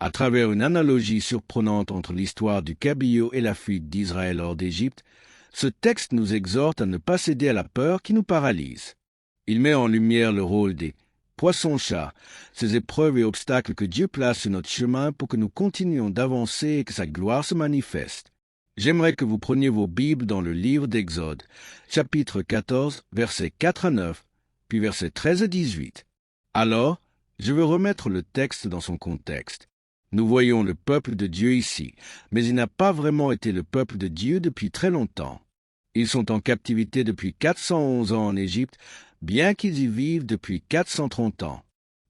À travers une analogie surprenante entre l'histoire du cabillaud et la fuite d'Israël hors d'Égypte, ce texte nous exhorte à ne pas céder à la peur qui nous paralyse. Il met en lumière le rôle des poissons-chats, ces épreuves et obstacles que Dieu place sur notre chemin pour que nous continuions d'avancer et que sa gloire se manifeste. J'aimerais que vous preniez vos Bibles dans le livre d'Exode, chapitre 14, versets 4 à 9, puis versets 13 à 18. Alors, je veux remettre le texte dans son contexte. Nous voyons le peuple de Dieu ici, mais il n'a pas vraiment été le peuple de Dieu depuis très longtemps. Ils sont en captivité depuis 411 ans en Égypte, bien qu'ils y vivent depuis 430 ans.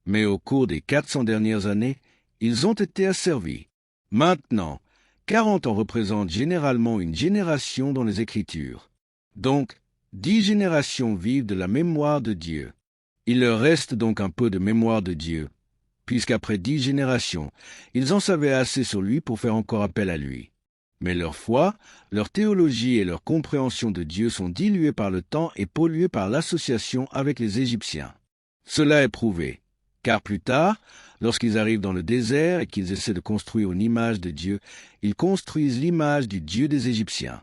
Mais au cours des 400 dernières années, ils ont été asservis. Maintenant, 40 ans représentent généralement une génération dans les Écritures. Donc, 10 générations vivent de la mémoire de Dieu. Il leur reste donc un peu de mémoire de Dieu, puisqu'après 10 générations, ils en savaient assez sur lui pour faire encore appel à lui. Mais leur foi, leur théologie et leur compréhension de Dieu sont diluées par le temps et polluées par l'association avec les Égyptiens. Cela est prouvé, car plus tard, lorsqu'ils arrivent dans le désert et qu'ils essaient de construire une image de Dieu, ils construisent l'image du Dieu des Égyptiens.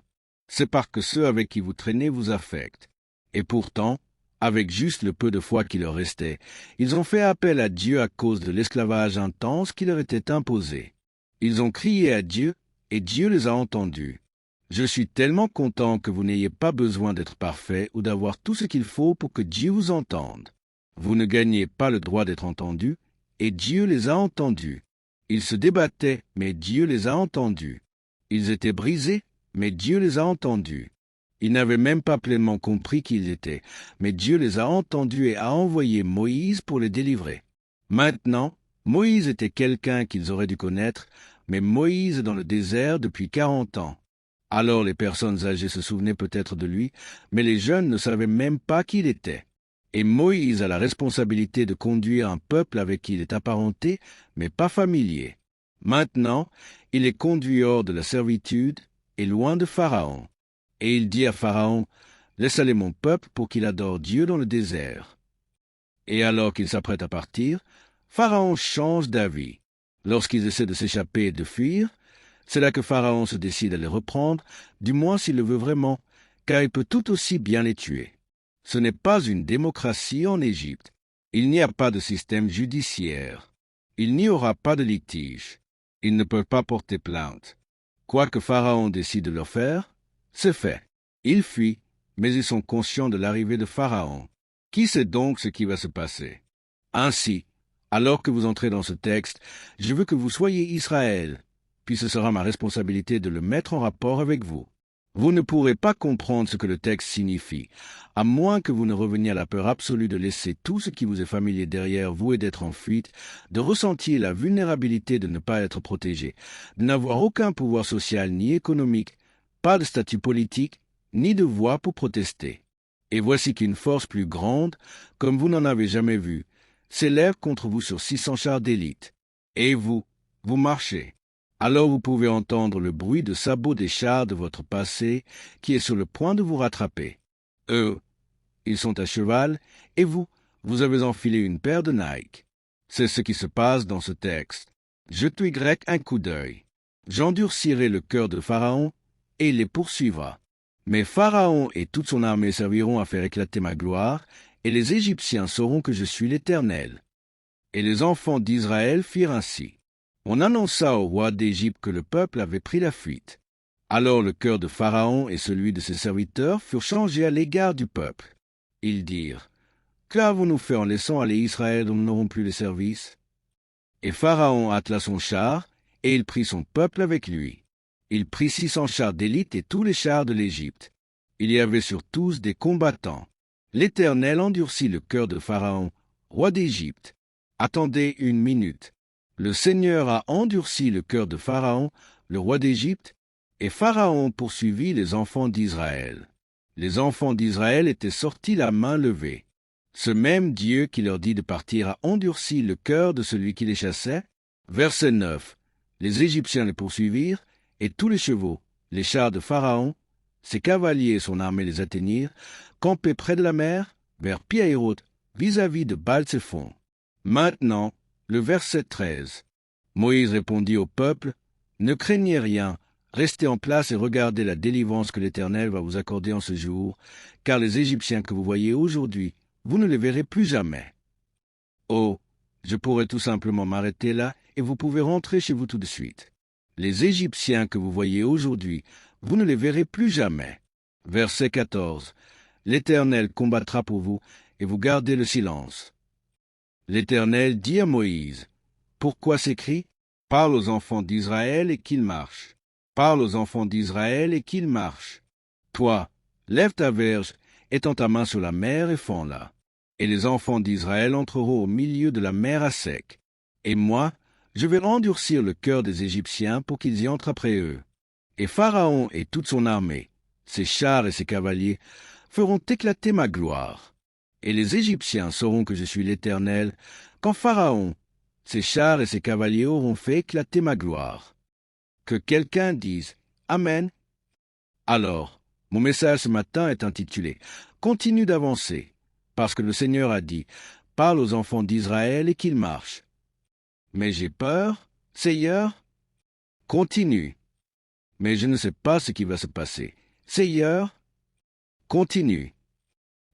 C'est parce que ceux avec qui vous traînez vous affectent. Et pourtant, avec juste le peu de foi qui leur restait, ils ont fait appel à Dieu à cause de l'esclavage intense qui leur était imposé. Ils ont crié à Dieu, et Dieu les a entendus. Je suis tellement content que vous n'ayez pas besoin d'être parfait ou d'avoir tout ce qu'il faut pour que Dieu vous entende. Vous ne gagnez pas le droit d'être entendu, et Dieu les a entendus. Ils se débattaient, mais Dieu les a entendus. Ils étaient brisés, mais Dieu les a entendus. Ils n'avaient même pas pleinement compris qui ils étaient, mais Dieu les a entendus et a envoyé Moïse pour les délivrer. Maintenant, Moïse était quelqu'un qu'ils auraient dû connaître, mais Moïse est dans le désert depuis 40 ans. Alors les personnes âgées se souvenaient peut-être de lui, mais les jeunes ne savaient même pas qui il était. Et Moïse a la responsabilité de conduire un peuple avec qui il est apparenté, mais pas familier. Maintenant, il est conduit hors de la servitude et loin de Pharaon. Et il dit à Pharaon, « Laisse aller mon peuple pour qu'il adore Dieu dans le désert. » Et alors qu'il s'apprête à partir, Pharaon change d'avis. Lorsqu'ils essaient de s'échapper et de fuir, c'est là que Pharaon se décide à les reprendre, du moins s'il le veut vraiment, car il peut tout aussi bien les tuer. Ce n'est pas une démocratie en Égypte. Il n'y a pas de système judiciaire. Il n'y aura pas de litige. Ils ne peuvent pas porter plainte. Quoi que Pharaon décide de leur faire, c'est fait. Ils fuient, mais ils sont conscients de l'arrivée de Pharaon. Qui sait donc ce qui va se passer? Ainsi, alors que vous entrez dans ce texte, je veux que vous soyez Israël, puis ce sera ma responsabilité de le mettre en rapport avec vous. Vous ne pourrez pas comprendre ce que le texte signifie, à moins que vous ne reveniez à la peur absolue de laisser tout ce qui vous est familier derrière vous et d'être en fuite, de ressentir la vulnérabilité de ne pas être protégé, de n'avoir aucun pouvoir social ni économique, pas de statut politique, ni de voix pour protester. Et voici qu'une force plus grande, comme vous n'en avez jamais vu, s'élève contre vous sur 600 chars d'élite. Et vous marchez. Alors vous pouvez entendre le bruit de sabots des chars de votre passé qui est sur le point de vous rattraper. Eux, ils sont à cheval, et vous avez enfilé une paire de Nike. C'est ce qui se passe dans ce texte. Jetez grec un coup d'œil. J'endurcirai le cœur de Pharaon, et il les poursuivra. Mais Pharaon et toute son armée serviront à faire éclater ma gloire, et les Égyptiens sauront que je suis l'Éternel. Et les enfants d'Israël firent ainsi. On annonça au roi d'Égypte que le peuple avait pris la fuite. Alors le cœur de Pharaon et celui de ses serviteurs furent changés à l'égard du peuple. Ils dirent, « Qu'avons-nous fait en laissant aller Israël dont nous n'aurons plus les services ?» Et Pharaon attela son char, et il prit son peuple avec lui. Il prit 600 chars d'élite et tous les chars de l'Égypte. Il y avait sur tous des combattants. L'Éternel endurcit le cœur de Pharaon, roi d'Égypte. Attendez une minute. Le Seigneur a endurci le cœur de Pharaon, le roi d'Égypte, et Pharaon poursuivit les enfants d'Israël. Les enfants d'Israël étaient sortis la main levée. Ce même Dieu qui leur dit de partir a endurci le cœur de celui qui les chassait. Verset 9. Les Égyptiens les poursuivirent, et tous les chevaux, les chars de Pharaon, ses cavaliers et son armée les atteignirent, campés près de la mer, vers Pi-Hahiroth, vis-à-vis de Baal-Tsephon. Maintenant, le verset 13. Moïse répondit au peuple, « Ne craignez rien, restez en place et regardez la délivrance que l'Éternel va vous accorder en ce jour, car les Égyptiens que vous voyez aujourd'hui, vous ne les verrez plus jamais. » Oh, je pourrais tout simplement m'arrêter là et vous pouvez rentrer chez vous tout de suite. Les Égyptiens que vous voyez aujourd'hui, vous ne les verrez plus jamais. Verset 14. L'Éternel combattra pour vous et vous gardez le silence. L'Éternel dit à Moïse, « Pourquoi ces cris ? Parle aux enfants d'Israël et qu'ils marchent. Parle aux enfants d'Israël et qu'ils marchent. Toi, lève ta verge, étends ta main sur la mer et fends-la. Et les enfants d'Israël entreront au milieu de la mer à sec. Et moi, je vais endurcir le cœur des Égyptiens pour qu'ils y entrent après eux. Et Pharaon et toute son armée, ses chars et ses cavaliers, feront éclater ma gloire. Et les Égyptiens sauront que je suis l'Éternel, quand Pharaon, ses chars et ses cavaliers auront fait éclater ma gloire. » Que quelqu'un dise « Amen ». Alors, mon message ce matin est intitulé « Continue d'avancer », parce que le Seigneur a dit « Parle aux enfants d'Israël et qu'ils marchent ». Mais j'ai peur, Seigneur. Continue. Mais je ne sais pas ce qui va se passer. Seigneur. Continue.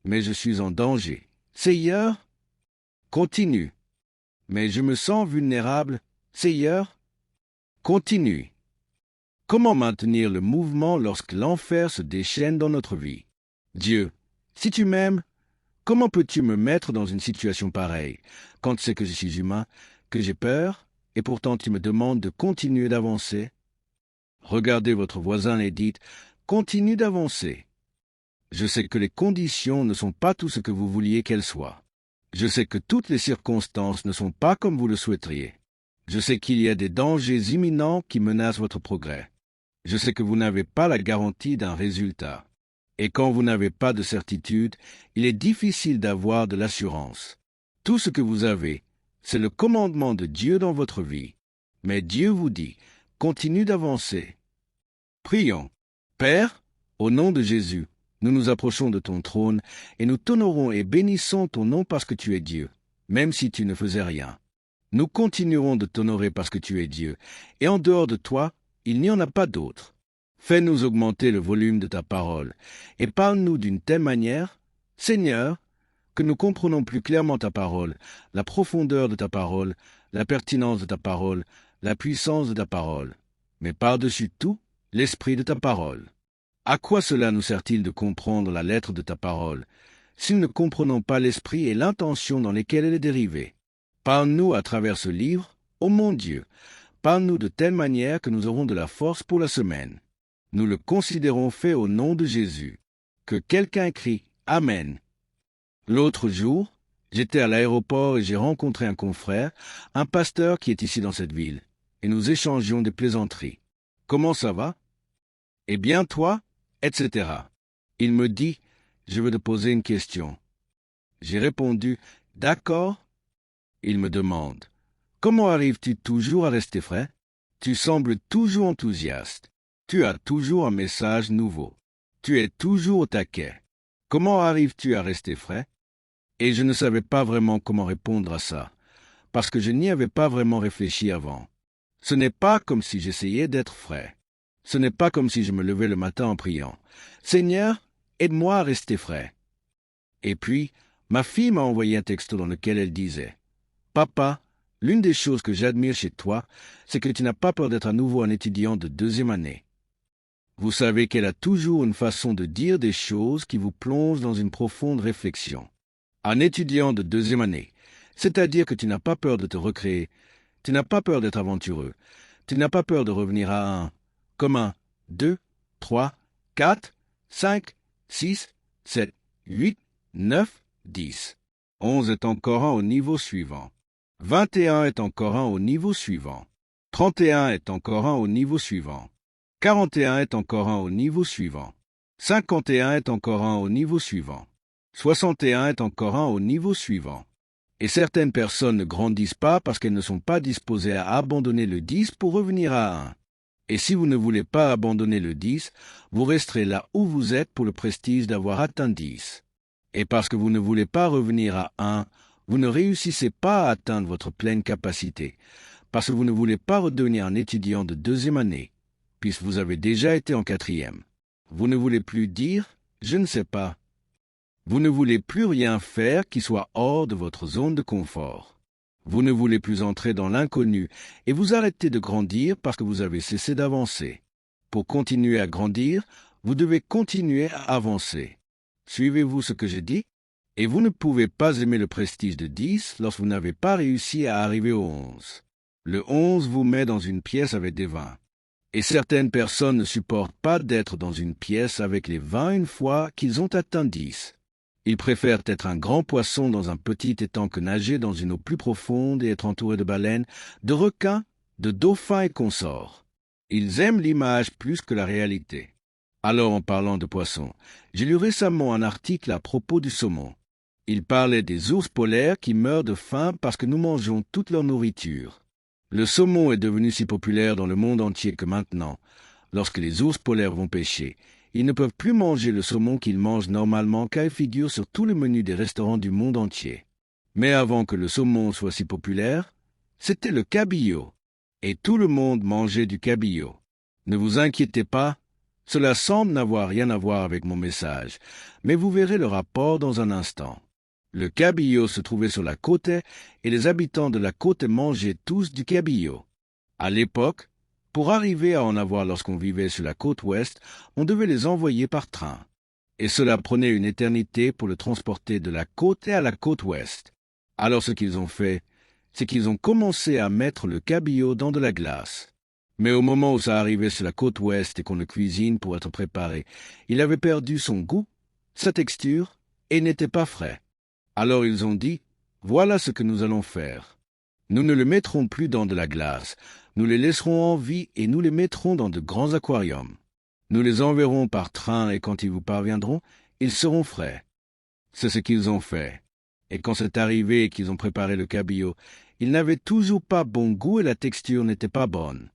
Mais je suis en danger. Seigneur. Continue. Mais je me sens vulnérable. Seigneur. Continue. Comment maintenir le mouvement lorsque l'enfer se déchaîne dans notre vie? Dieu, si tu m'aimes, comment peux-tu me mettre dans une situation pareille, quand tu sais que je suis humain, que j'ai peur, et pourtant tu me demandes de continuer d'avancer? Regardez votre voisin et dites, « Continue d'avancer. » Je sais que les conditions ne sont pas tout ce que vous vouliez qu'elles soient. Je sais que toutes les circonstances ne sont pas comme vous le souhaiteriez. Je sais qu'il y a des dangers imminents qui menacent votre progrès. Je sais que vous n'avez pas la garantie d'un résultat. Et quand vous n'avez pas de certitude, il est difficile d'avoir de l'assurance. Tout ce que vous avez, c'est le commandement de Dieu dans votre vie. Mais Dieu vous dit, continue d'avancer. Prions. Père, au nom de Jésus, nous nous approchons de ton trône et nous t'honorons et bénissons ton nom parce que tu es Dieu, même si tu ne faisais rien. Nous continuerons de t'honorer parce que tu es Dieu, et en dehors de toi, il n'y en a pas d'autre. Fais-nous augmenter le volume de ta parole, et parle-nous d'une telle manière, Seigneur, que nous comprenons plus clairement ta parole, la profondeur de ta parole, la pertinence de ta parole, la puissance de ta parole, mais par-dessus tout, l'esprit de ta parole. À quoi cela nous sert-il de comprendre la lettre de ta parole, si nous ne comprenons pas l'esprit et l'intention dans lesquelles elle est dérivée? Parle-nous à travers ce livre, ô mon Dieu, parle-nous de telle manière que nous aurons de la force pour la semaine. Nous le considérons fait au nom de Jésus. Que quelqu'un crie « Amen ». L'autre jour, j'étais à l'aéroport et j'ai rencontré un confrère, un pasteur qui est ici dans cette ville, et nous échangions des plaisanteries. « Comment ça va? »« Eh bien toi ?» etc. Il me dit « Je veux te poser une question. » J'ai répondu « D'accord. » Il me demande « Comment arrives-tu toujours à rester frais? Tu sembles toujours enthousiaste. Tu as toujours un message nouveau. Tu es toujours au taquet. Comment arrives-tu à rester frais? » Et je ne savais pas vraiment comment répondre à ça, parce que je n'y avais pas vraiment réfléchi avant. Ce n'est pas comme si j'essayais d'être frais. Ce n'est pas comme si je me levais le matin en priant « Seigneur, aide-moi à rester frais. » Et puis, ma fille m'a envoyé un texto dans lequel elle disait « Papa, l'une des choses que j'admire chez toi, c'est que tu n'as pas peur d'être à nouveau un étudiant de 2e année. » Vous savez qu'elle a toujours une façon de dire des choses qui vous plongent dans une profonde réflexion. Un étudiant de 2e année, c'est-à-dire que tu n'as pas peur de te recréer, tu n'as pas peur d'être aventureux, tu n'as pas peur de revenir à 1, comme 1, 2, 3, 4, 5, 6, 7, 8, 9, 10. 11 est encore 1 au niveau suivant. 21 est encore 1 au niveau suivant. 31 est encore 1 au niveau suivant. 41 est encore 1 au niveau suivant. 51 est encore 1 au niveau suivant. 61 est encore 1 au niveau suivant. Et certaines personnes ne grandissent pas parce qu'elles ne sont pas disposées à abandonner le 10 pour revenir à 1. Et si vous ne voulez pas abandonner le 10, vous resterez là où vous êtes pour le prestige d'avoir atteint 10. Et parce que vous ne voulez pas revenir à 1, vous ne réussissez pas à atteindre votre pleine capacité, parce que vous ne voulez pas redevenir un étudiant de 2e année, puisque vous avez déjà été en 4e. Vous ne voulez plus dire « je ne sais pas ». Vous ne voulez plus rien faire qui soit hors de votre zone de confort. Vous ne voulez plus entrer dans l'inconnu et vous arrêtez de grandir parce que vous avez cessé d'avancer. Pour continuer à grandir, vous devez continuer à avancer. Suivez-vous ce que je dis? Et vous ne pouvez pas aimer le prestige de 10 lorsque vous n'avez pas réussi à arriver au 11. Le 11 vous met dans une pièce avec des 20. Et certaines personnes ne supportent pas d'être dans une pièce avec les 20 une fois qu'ils ont atteint 10. Ils préfèrent être un grand poisson dans un petit étang que nager dans une eau plus profonde et être entouré de baleines, de requins, de dauphins et consorts. Ils aiment l'image plus que la réalité. Alors, en parlant de poissons, j'ai lu récemment un article à propos du saumon. Il parlait des ours polaires qui meurent de faim parce que nous mangeons toute leur nourriture. Le saumon est devenu si populaire dans le monde entier que maintenant, lorsque les ours polaires vont pêcher, ils ne peuvent plus manger le saumon qu'ils mangent normalement car il figure sur tous les menus des restaurants du monde entier. Mais avant que le saumon soit si populaire, c'était le cabillaud. Et tout le monde mangeait du cabillaud. Ne vous inquiétez pas, cela semble n'avoir rien à voir avec mon message, mais vous verrez le rapport dans un instant. Le cabillaud se trouvait sur la côte et les habitants de la côte mangeaient tous du cabillaud. À l'époque, pour arriver à en avoir lorsqu'on vivait sur la côte ouest, on devait les envoyer par train. Et cela prenait une éternité pour le transporter de la côte à la côte ouest. Alors ce qu'ils ont fait, c'est qu'ils ont commencé à mettre le cabillaud dans de la glace. Mais au moment où ça arrivait sur la côte ouest et qu'on le cuisine pour être préparé, il avait perdu son goût, sa texture, et n'était pas frais. Alors ils ont dit, voilà ce que nous allons faire. Nous ne le mettrons plus dans de la glace, nous les laisserons en vie et nous les mettrons dans de grands aquariums. Nous les enverrons par train et quand ils vous parviendront, ils seront frais. C'est ce qu'ils ont fait. Et quand c'est arrivé et qu'ils ont préparé le cabillaud, il n'avait toujours pas bon goût et la texture n'était pas bonne.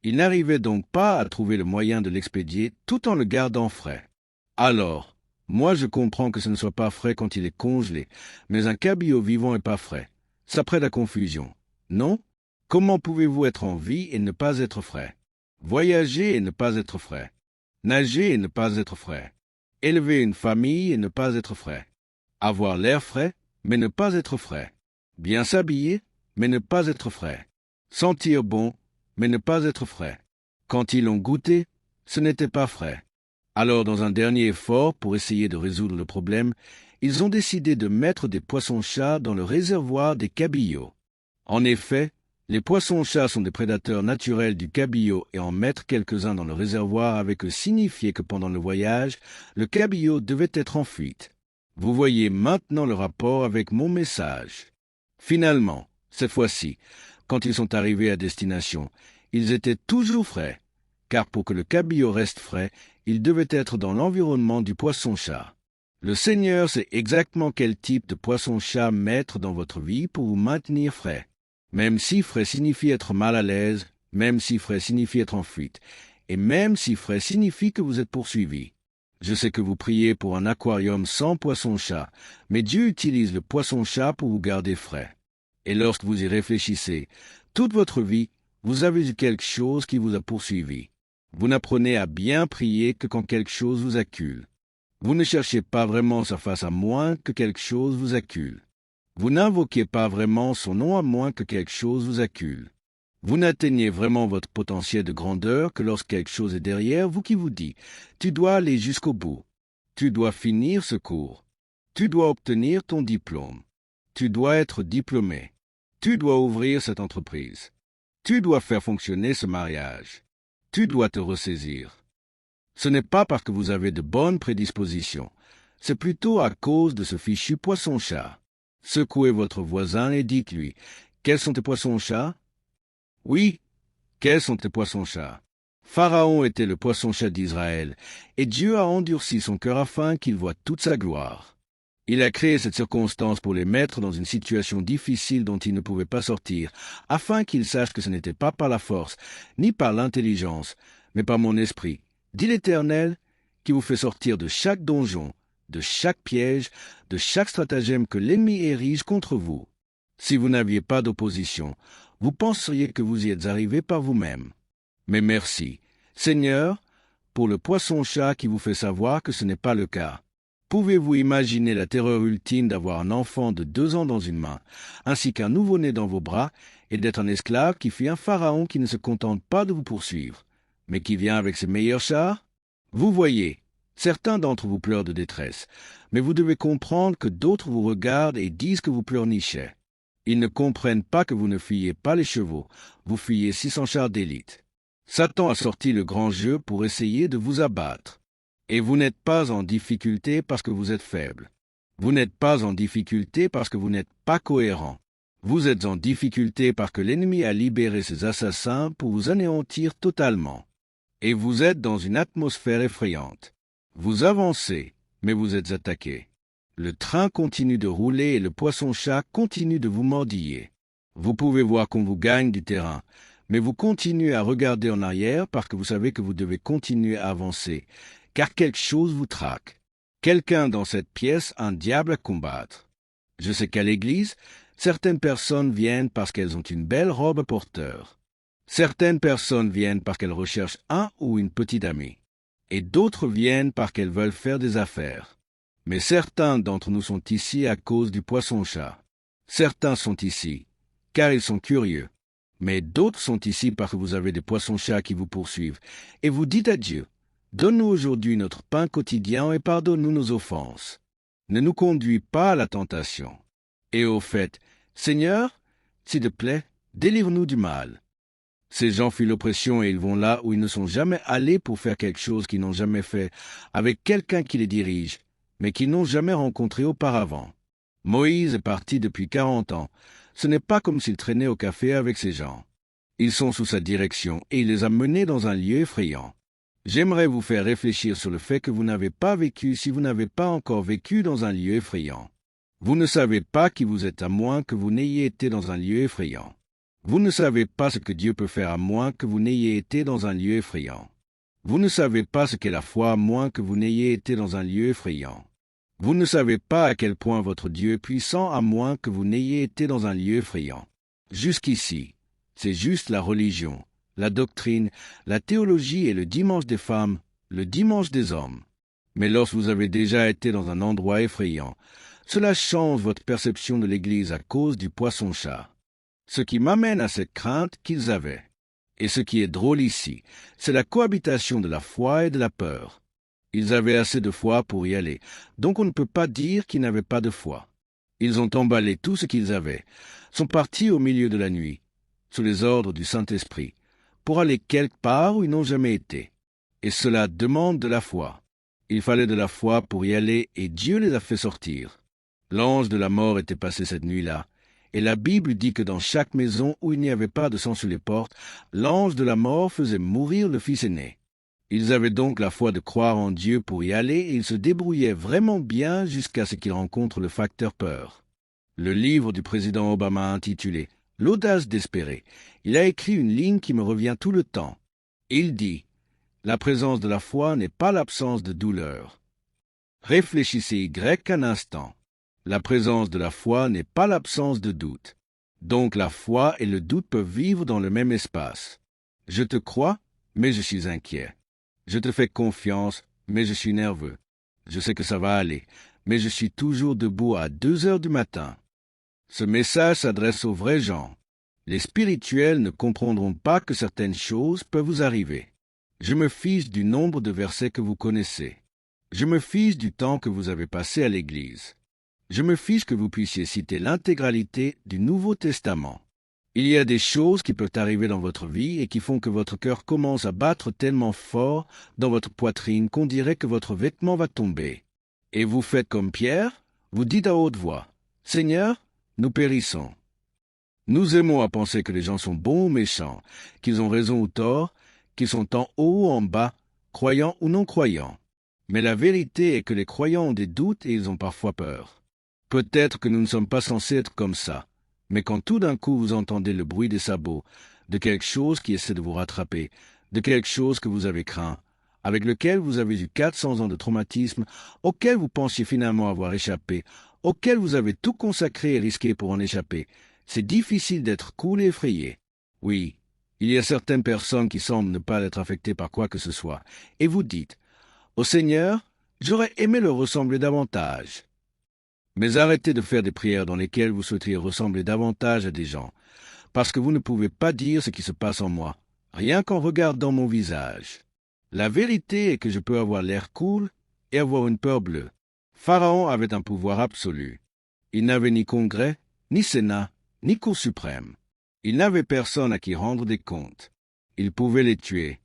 Ils n'arrivaient donc pas à trouver le moyen de l'expédier tout en le gardant frais. Alors, moi je comprends que ce ne soit pas frais quand il est congelé, mais un cabillaud vivant n'est pas frais. Ça prête à confusion. Non? Comment pouvez-vous être en vie et ne pas être frais? Voyager et ne pas être frais? Nager et ne pas être frais? Élever une famille et ne pas être frais? Avoir l'air frais, mais ne pas être frais? Bien s'habiller, mais ne pas être frais? Sentir bon, mais ne pas être frais? Quand ils l'ont goûté, ce n'était pas frais. Alors, dans un dernier effort pour essayer de résoudre le problème, ils ont décidé de mettre des poissons-chats dans le réservoir des cabillauds. En effet, les poissons-chats sont des prédateurs naturels du cabillaud et en mettre quelques-uns dans le réservoir avait que signifier que pendant le voyage, le cabillaud devait être en fuite. Vous voyez maintenant le rapport avec mon message. Finalement, cette fois-ci, quand ils sont arrivés à destination, ils étaient toujours frais, car pour que le cabillaud reste frais, il devait être dans l'environnement du poisson-chat. Le Seigneur sait exactement quel type de poisson-chat mettre dans votre vie pour vous maintenir frais. Même si frais signifie être mal à l'aise, même si frais signifie être en fuite, et même si frais signifie que vous êtes poursuivi. Je sais que vous priez pour un aquarium sans poisson-chat, mais Dieu utilise le poisson-chat pour vous garder frais. Et lorsque vous y réfléchissez, toute votre vie, vous avez eu quelque chose qui vous a poursuivi. Vous n'apprenez à bien prier que quand quelque chose vous accule. Vous ne cherchez pas vraiment sa face à moins que quelque chose vous accule. Vous n'invoquez pas vraiment son nom à moins que quelque chose vous accule. Vous n'atteignez vraiment votre potentiel de grandeur que lorsque quelque chose est derrière vous qui vous dit « Tu dois aller jusqu'au bout. Tu dois finir ce cours. Tu dois obtenir ton diplôme. Tu dois être diplômé. Tu dois ouvrir cette entreprise. Tu dois faire fonctionner ce mariage. Tu dois te ressaisir. » Ce n'est pas parce que vous avez de bonnes prédispositions. C'est plutôt à cause de ce fichu poisson-chat. Secouez votre voisin et dites-lui « Quels sont tes poissons-chats » Oui, quels sont tes poissons-chats? Pharaon était le poisson-chat d'Israël, et Dieu a endurci son cœur afin qu'il voie toute sa gloire. Il a créé cette circonstance pour les mettre dans une situation difficile dont ils ne pouvaient pas sortir, afin qu'ils sachent que ce n'était pas par la force, ni par l'intelligence, mais par mon esprit, dit l'Éternel, qui vous fait sortir de chaque donjon, de chaque piège, de chaque stratagème que l'ennemi érige contre vous. Si vous n'aviez pas d'opposition, vous penseriez que vous y êtes arrivé par vous-même. Mais merci, Seigneur, pour le poisson-chat qui vous fait savoir que ce n'est pas le cas. Pouvez-vous imaginer la terreur ultime d'avoir un enfant de 2 ans dans une main, ainsi qu'un nouveau-né dans vos bras, et d'être un esclave qui fuit un pharaon qui ne se contente pas de vous poursuivre, mais qui vient avec ses meilleurs chars? Vous voyez, certains d'entre vous pleurent de détresse, mais vous devez comprendre que d'autres vous regardent et disent que vous pleurnichez. Ils ne comprennent pas que vous ne fuyez pas les chevaux, vous fuyez 600 chars d'élite. Satan a sorti le grand jeu pour essayer de vous abattre. Et vous n'êtes pas en difficulté parce que vous êtes faible. Vous n'êtes pas en difficulté parce que vous n'êtes pas cohérent. Vous êtes en difficulté parce que l'ennemi a libéré ses assassins pour vous anéantir totalement. Et vous êtes dans une atmosphère effrayante. Vous avancez, mais vous êtes attaqué. Le train continue de rouler et le poisson-chat continue de vous mordiller. Vous pouvez voir qu'on vous gagne du terrain, mais vous continuez à regarder en arrière parce que vous savez que vous devez continuer à avancer, car quelque chose vous traque. Quelqu'un dans cette pièce a un diable à combattre. Je sais qu'à l'église, certaines personnes viennent parce qu'elles ont une belle robe à porteur. Certaines personnes viennent parce qu'elles recherchent un ou une petite amie. Et d'autres viennent parce qu'elles veulent faire des affaires. Mais certains d'entre nous sont ici à cause du poisson-chat. Certains sont ici, car ils sont curieux. Mais d'autres sont ici parce que vous avez des poissons-chats qui vous poursuivent. Et vous dites à Dieu, donne-nous aujourd'hui notre pain quotidien et pardonne-nous nos offenses. Ne nous conduis pas à la tentation. Et au fait, Seigneur, s'il te plaît, délivre-nous du mal. Ces gens fuient l'oppression et ils vont là où ils ne sont jamais allés pour faire quelque chose qu'ils n'ont jamais fait, avec quelqu'un qui les dirige, mais qu'ils n'ont jamais rencontré auparavant. Moïse est parti depuis 40 ans. Ce n'est pas comme s'il traînait au café avec ces gens. Ils sont sous sa direction et il les a menés dans un lieu effrayant. J'aimerais vous faire réfléchir sur le fait que vous n'avez pas vécu si vous n'avez pas encore vécu dans un lieu effrayant. Vous ne savez pas qui vous êtes à moins que vous n'ayez été dans un lieu effrayant. Vous ne savez pas ce que Dieu peut faire à moins que vous n'ayez été dans un lieu effrayant. Vous ne savez pas ce qu'est la foi à moins que vous n'ayez été dans un lieu effrayant. Vous ne savez pas à quel point votre Dieu est puissant à moins que vous n'ayez été dans un lieu effrayant. Jusqu'ici, c'est juste la religion, la doctrine, la théologie et le dimanche des femmes, le dimanche des hommes. Mais lorsque vous avez déjà été dans un endroit effrayant, cela change votre perception de l'Église à cause du poisson-chat. Ce qui m'amène à cette crainte qu'ils avaient. Et ce qui est drôle ici, c'est la cohabitation de la foi et de la peur. Ils avaient assez de foi pour y aller, donc on ne peut pas dire qu'ils n'avaient pas de foi. Ils ont emballé tout ce qu'ils avaient, sont partis au milieu de la nuit, sous les ordres du Saint-Esprit, pour aller quelque part où ils n'ont jamais été. Et cela demande de la foi. Il fallait de la foi pour y aller, et Dieu les a fait sortir. L'ange de la mort était passé cette nuit-là, et la Bible dit que dans chaque maison où il n'y avait pas de sang sur les portes, l'ange de la mort faisait mourir le fils aîné. Ils avaient donc la foi de croire en Dieu pour y aller, et ils se débrouillaient vraiment bien jusqu'à ce qu'ils rencontrent le facteur peur. Le livre du président Obama intitulé « L'audace d'espérer », il a écrit une ligne qui me revient tout le temps. Il dit « La présence de la foi n'est pas l'absence de douleur. » Réfléchissez Y un instant. La présence de la foi n'est pas l'absence de doute. Donc la foi et le doute peuvent vivre dans le même espace. Je te crois, mais je suis inquiet. Je te fais confiance, mais je suis nerveux. Je sais que ça va aller, mais je suis toujours debout à 2 heures du matin. Ce message s'adresse aux vrais gens. Les spirituels ne comprendront pas que certaines choses peuvent vous arriver. Je me fiche du nombre de versets que vous connaissez. Je me fiche du temps que vous avez passé à l'Église. Je me fiche que vous puissiez citer l'intégralité du Nouveau Testament. Il y a des choses qui peuvent arriver dans votre vie et qui font que votre cœur commence à battre tellement fort dans votre poitrine qu'on dirait que votre vêtement va tomber. Et vous faites comme Pierre, vous dites à haute voix, « Seigneur, nous périssons. » Nous aimons à penser que les gens sont bons ou méchants, qu'ils ont raison ou tort, qu'ils sont en haut ou en bas, croyants ou non croyants. Mais la vérité est que les croyants ont des doutes et ils ont parfois peur. Peut-être que nous ne sommes pas censés être comme ça, mais quand tout d'un coup vous entendez le bruit des sabots, de quelque chose qui essaie de vous rattraper, de quelque chose que vous avez craint, avec lequel vous avez eu 400 ans de traumatisme, auquel vous pensiez finalement avoir échappé, auquel vous avez tout consacré et risqué pour en échapper, C'est difficile d'être cool et effrayé. Oui, il y a certaines personnes qui semblent ne pas être affectées par quoi que ce soit. Et vous dites, « Au Seigneur, j'aurais aimé leur ressembler davantage. » Mais arrêtez de faire des prières dans lesquelles vous souhaiteriez ressembler davantage à des gens, parce que vous ne pouvez pas dire ce qui se passe en moi, rien qu'en regardant mon visage. La vérité est que je peux avoir l'air cool et avoir une peur bleue. Pharaon avait un pouvoir absolu. Il n'avait ni congrès, ni sénat, ni cour suprême. Il n'avait personne à qui rendre des comptes. Il pouvait les tuer.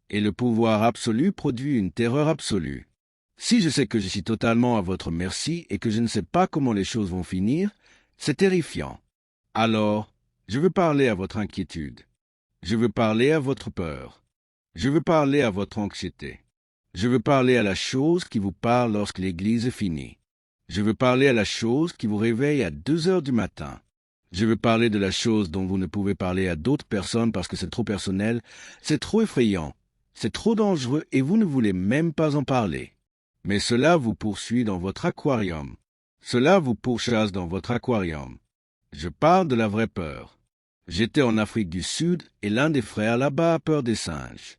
Et le pouvoir absolu produit une terreur absolue. Si je sais que je suis totalement à votre merci et que je ne sais pas comment les choses vont finir, c'est terrifiant. Alors, je veux parler à votre inquiétude. Je veux parler à votre peur. Je veux parler à votre anxiété. Je veux parler à la chose qui vous parle lorsque l'église est finie. Je veux parler à la chose qui vous réveille à 2 heures du matin. Je veux parler de la chose dont vous ne pouvez parler à d'autres personnes parce que c'est trop personnel, c'est trop effrayant, c'est trop dangereux et vous ne voulez même pas en parler. Mais cela vous poursuit dans votre aquarium. Cela vous pourchasse dans votre aquarium. Je parle de la vraie peur. J'étais en Afrique du Sud et l'un des frères là-bas a peur des singes.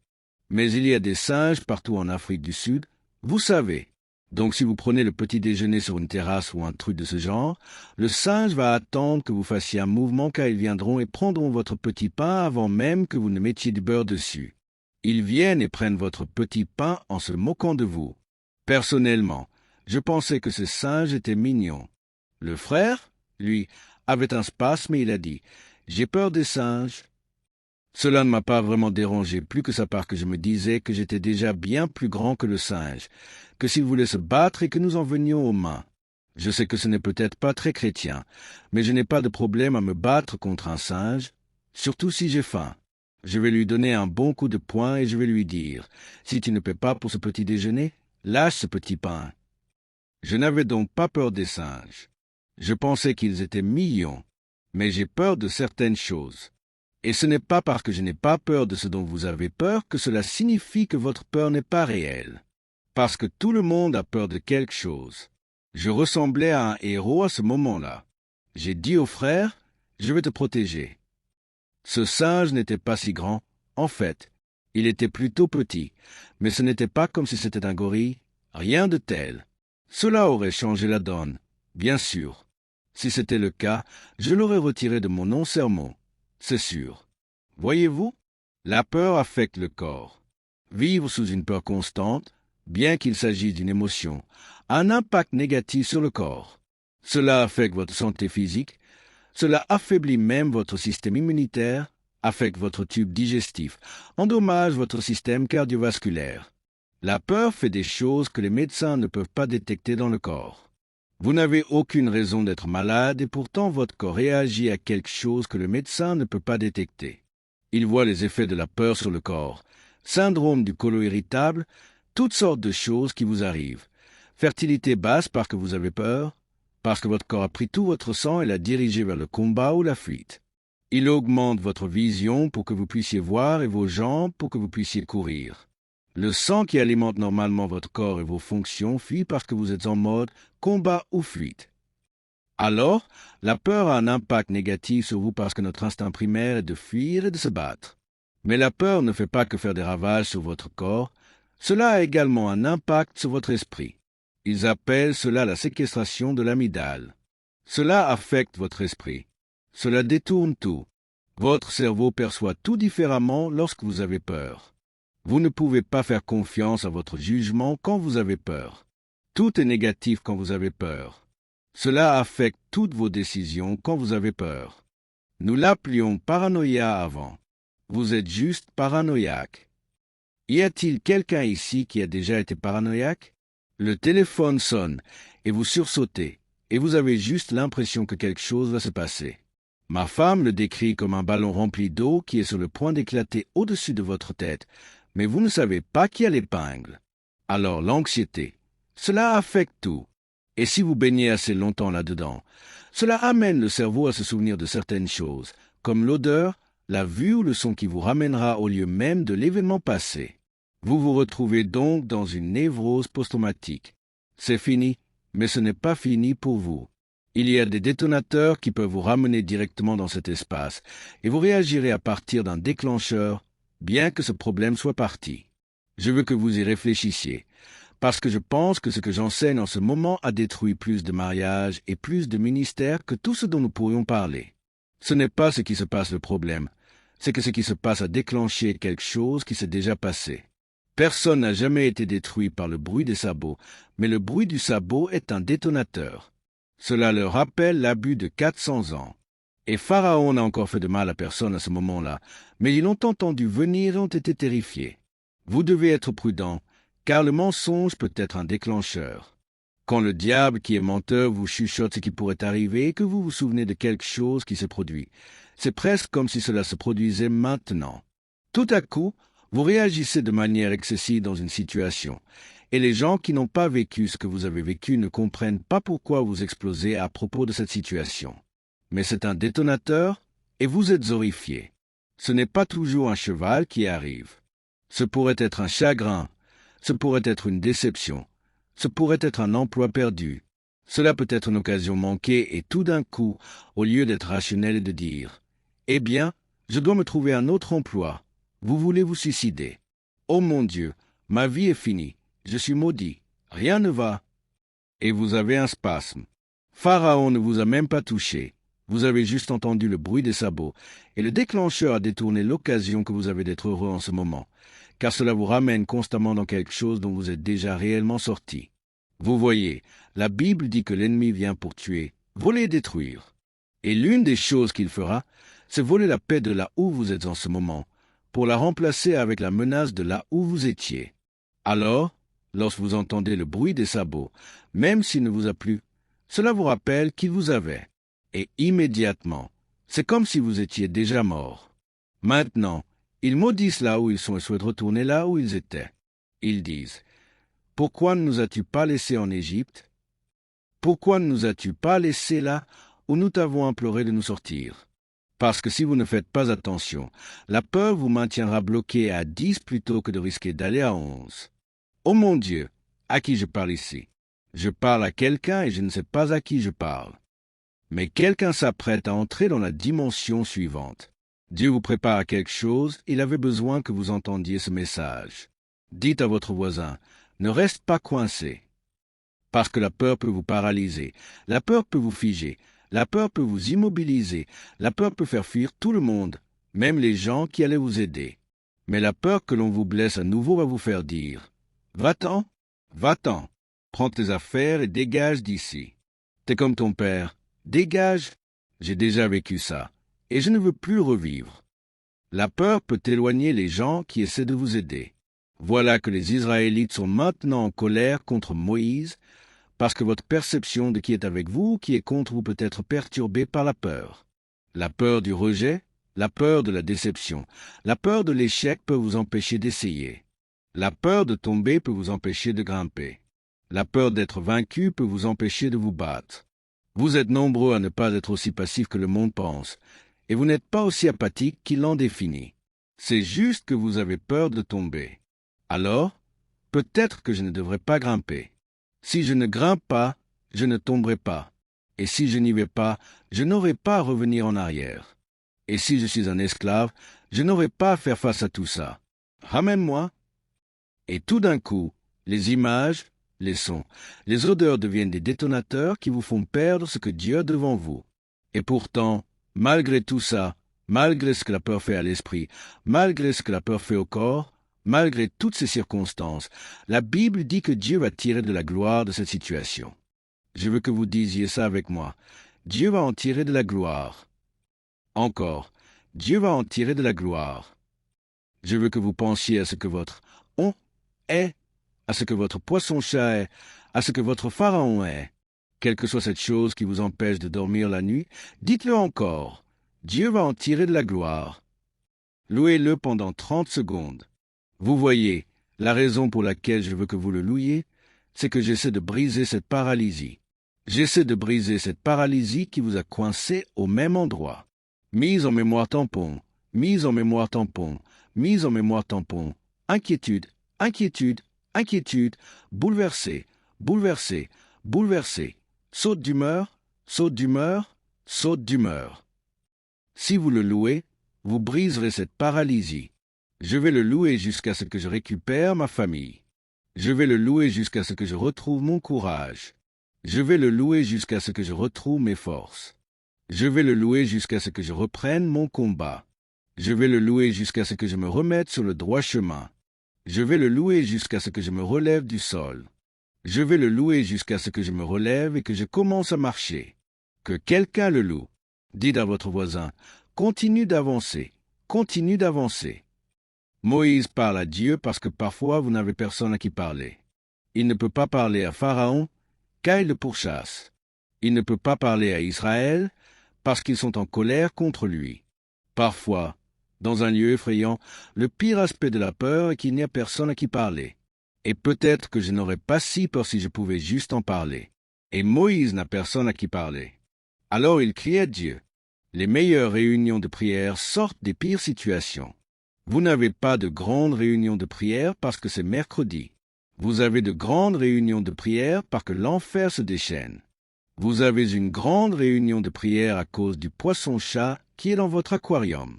Mais il y a des singes partout en Afrique du Sud, vous savez. Donc si vous prenez le petit déjeuner sur une terrasse ou un truc de ce genre, le singe va attendre que vous fassiez un mouvement car ils viendront et prendront votre petit pain avant même que vous ne mettiez du beurre dessus. Ils viennent et prennent votre petit pain en se moquant de vous. Personnellement, je pensais que ce singe était mignon. Le frère, lui, avait un spasme et il a dit « J'ai peur des singes ». Cela ne m'a pas vraiment dérangé, plus que ça part que je me disais que j'étais déjà bien plus grand que le singe, que s'il voulait se battre et que nous en venions aux mains. Je sais que ce n'est peut-être pas très chrétien, mais je n'ai pas de problème à me battre contre un singe, surtout si j'ai faim. Je vais lui donner un bon coup de poing et je vais lui dire « Si tu ne paies pas pour ce petit déjeuner, lâche ce petit pain. » Je n'avais donc pas peur des singes. Je pensais qu'ils étaient millions, mais j'ai peur de certaines choses. Et ce n'est pas parce que je n'ai pas peur de ce dont vous avez peur que cela signifie que votre peur n'est pas réelle. Parce que tout le monde a peur de quelque chose. Je ressemblais à un héros à ce moment-là. J'ai dit au frère, je vais te protéger. Ce singe n'était pas si grand. En fait, il était plutôt petit, mais ce n'était pas comme si c'était un gorille, rien de tel. Cela aurait changé la donne, bien sûr. Si c'était le cas, je l'aurais retiré de mon non-sermon. C'est sûr. Voyez-vous, la peur affecte le corps. Vivre sous une peur constante, bien qu'il s'agisse d'une émotion, a un impact négatif sur le corps. Cela affecte votre santé physique, cela affaiblit même votre système immunitaire, affecte votre tube digestif, endommage votre système cardiovasculaire. La peur fait des choses que les médecins ne peuvent pas détecter dans le corps. Vous n'avez aucune raison d'être malade et pourtant votre corps réagit à quelque chose que le médecin ne peut pas détecter. Il voit les effets de la peur sur le corps, syndrome du côlon irritable, toutes sortes de choses qui vous arrivent. Fertilité basse parce que vous avez peur, parce que votre corps a pris tout votre sang et l'a dirigé vers le combat ou la fuite. Il augmente votre vision pour que vous puissiez voir et vos jambes pour que vous puissiez courir. Le sang qui alimente normalement votre corps et vos fonctions fuit parce que vous êtes en mode combat ou fuite. Alors, la peur a un impact négatif sur vous parce que notre instinct primaire est de fuir et de se battre. Mais la peur ne fait pas que faire des ravages sur votre corps, cela a également un impact sur votre esprit. Ils appellent cela la séquestration de l'amygdale. Cela affecte votre esprit. Cela détourne tout. Votre cerveau perçoit tout différemment lorsque vous avez peur. Vous ne pouvez pas faire confiance à votre jugement quand vous avez peur. Tout est négatif quand vous avez peur. Cela affecte toutes vos décisions quand vous avez peur. Nous l'appelions paranoïa avant. Vous êtes juste paranoïaque. Y a-t-il quelqu'un ici qui a déjà été paranoïaque? Le téléphone sonne et vous sursautez et vous avez juste l'impression que quelque chose va se passer. Ma femme le décrit comme un ballon rempli d'eau qui est sur le point d'éclater au-dessus de votre tête, mais vous ne savez pas qui a l'épingle. Alors l'anxiété, cela affecte tout. Et si vous baignez assez longtemps là-dedans, cela amène le cerveau à se souvenir de certaines choses, comme l'odeur, la vue ou le son qui vous ramènera au lieu même de l'événement passé. Vous vous retrouvez donc dans une névrose post-traumatique. C'est fini, mais ce n'est pas fini pour vous. Il y a des détonateurs qui peuvent vous ramener directement dans cet espace, et vous réagirez à partir d'un déclencheur, bien que ce problème soit parti. Je veux que vous y réfléchissiez, parce que je pense que ce que j'enseigne en ce moment a détruit plus de mariages et plus de ministères que tout ce dont nous pourrions parler. Ce n'est pas ce qui se passe le problème, c'est que ce qui se passe a déclenché quelque chose qui s'est déjà passé. Personne n'a jamais été détruit par le bruit des sabots, mais le bruit du sabot est un détonateur. Cela leur rappelle l'abus de 400 ans. Et Pharaon n'a encore fait de mal à personne à ce moment-là, mais ils l'ont entendu venir et ont été terrifiés. Vous devez être prudent, car le mensonge peut être un déclencheur. Quand le diable qui est menteur vous chuchote ce qui pourrait arriver et que vous vous souvenez de quelque chose qui se produit, c'est presque comme si cela se produisait maintenant. Tout à coup, vous réagissez de manière excessive dans une situation, et les gens qui n'ont pas vécu ce que vous avez vécu ne comprennent pas pourquoi vous explosez à propos de cette situation. Mais c'est un détonateur, et vous êtes horrifié. Ce n'est pas toujours un cheval qui arrive. Ce pourrait être un chagrin, ce pourrait être une déception, ce pourrait être un emploi perdu. Cela peut être une occasion manquée et tout d'un coup, au lieu d'être rationnel et de dire « Eh bien, je dois me trouver un autre emploi », vous voulez vous suicider. « Oh mon Dieu, ma vie est finie, je suis maudit, rien ne va. » Et vous avez un spasme. Pharaon ne vous a même pas touché. Vous avez juste entendu le bruit des sabots, et le déclencheur a détourné l'occasion que vous avez d'être heureux en ce moment, car cela vous ramène constamment dans quelque chose dont vous êtes déjà réellement sorti. Vous voyez, la Bible dit que l'ennemi vient pour tuer, voler et détruire. Et l'une des choses qu'il fera, c'est voler la paix de là où vous êtes en ce moment, pour la remplacer avec la menace de là où vous étiez. Alors, lorsque vous entendez le bruit des sabots, même s'il ne vous a plu, cela vous rappelle qu'il vous avait. Et immédiatement, c'est comme si vous étiez déjà mort. Maintenant, ils maudissent là où ils sont et souhaitent retourner là où ils étaient. Ils disent, « Pourquoi ne nous as-tu pas laissés en Égypte? Pourquoi ne nous as-tu pas laissés là où nous t'avons imploré de nous sortir? » Parce que si vous ne faites pas attention, la peur vous maintiendra bloqué à 10 plutôt que de risquer d'aller à 11. Oh mon Dieu, à qui je parle ici? Je parle à quelqu'un et je ne sais pas à qui je parle. Mais quelqu'un s'apprête à entrer dans la dimension suivante. Dieu vous prépare à quelque chose, il avait besoin que vous entendiez ce message. Dites à votre voisin, ne reste pas coincé. Parce que la peur peut vous paralyser, la peur peut vous figer, la peur peut vous immobiliser, la peur peut faire fuir tout le monde, même les gens qui allaient vous aider. Mais la peur que l'on vous blesse à nouveau va vous faire dire, va-t'en, va-t'en, prends tes affaires et dégage d'ici. T'es comme ton père. Dégage, j'ai déjà vécu ça, et je ne veux plus revivre. La peur peut éloigner les gens qui essaient de vous aider. Voilà que les Israélites sont maintenant en colère contre Moïse, parce que votre perception de qui est avec vous ou qui est contre vous peut être perturbée par la peur. La peur du rejet, la peur de la déception, la peur de l'échec peut vous empêcher d'essayer. La peur de tomber peut vous empêcher de grimper. La peur d'être vaincu peut vous empêcher de vous battre. Vous êtes nombreux à ne pas être aussi passifs que le monde pense, et vous n'êtes pas aussi apathiques qu'il l'en définit. C'est juste que vous avez peur de tomber. Alors, peut-être que je ne devrais pas grimper. Si je ne grimpe pas, je ne tomberai pas. Et si je n'y vais pas, je n'aurai pas à revenir en arrière. Et si je suis un esclave, je n'aurai pas à faire face à tout ça. Ramène-moi. Et tout d'un coup, les images, les sons, les odeurs deviennent des détonateurs qui vous font perdre ce que Dieu a devant vous. Et pourtant, malgré tout ça, malgré ce que la peur fait à l'esprit, malgré ce que la peur fait au corps, malgré toutes ces circonstances, la Bible dit que Dieu va tirer de la gloire de cette situation. Je veux que vous disiez ça avec moi. Dieu va en tirer de la gloire. Encore, Dieu va en tirer de la gloire. Je veux que vous pensiez à ce que votre « on » est, à ce que votre poisson-chat est, à ce que votre pharaon est. Quelle que soit cette chose qui vous empêche de dormir la nuit, dites-le encore. Dieu va en tirer de la gloire. Louez-le pendant 30 secondes. Vous voyez, la raison pour laquelle je veux que vous le louiez, c'est que j'essaie de briser cette paralysie. J'essaie de briser cette paralysie qui vous a coincé au même endroit. Mise en mémoire tampon, mise en mémoire tampon, mise en mémoire tampon. Inquiétude, inquiétude, inquiétude, bouleversé, bouleversé, bouleversé. Saute d'humeur, saute d'humeur, saute d'humeur. Si vous le louez, vous briserez cette paralysie. Je vais le louer jusqu'à ce que je récupère ma famille. Je vais le louer jusqu'à ce que je retrouve mon courage. Je vais le louer jusqu'à ce que je retrouve mes forces. Je vais le louer jusqu'à ce que je reprenne mon combat. Je vais le louer jusqu'à ce que je me remette sur le droit chemin. Je vais le louer jusqu'à ce que je me relève du sol. Je vais le louer jusqu'à ce que je me relève et que je commence à marcher. Que quelqu'un le loue. Dites à votre voisin, continue d'avancer, continue d'avancer. Moïse parle à Dieu parce que parfois vous n'avez personne à qui parler. Il ne peut pas parler à Pharaon, car il le pourchasse. Il ne peut pas parler à Israël, parce qu'ils sont en colère contre lui. Parfois, dans un lieu effrayant, le pire aspect de la peur est qu'il n'y a personne à qui parler. Et peut-être que je n'aurais pas si peur si je pouvais juste en parler. Et Moïse n'a personne à qui parler. Alors il crie à Dieu. Les meilleures réunions de prière sortent des pires situations. Vous n'avez pas de grandes réunions de prière parce que c'est mercredi. Vous avez de grandes réunions de prière parce que l'enfer se déchaîne. Vous avez une grande réunion de prière à cause du poisson-chat qui est dans votre aquarium.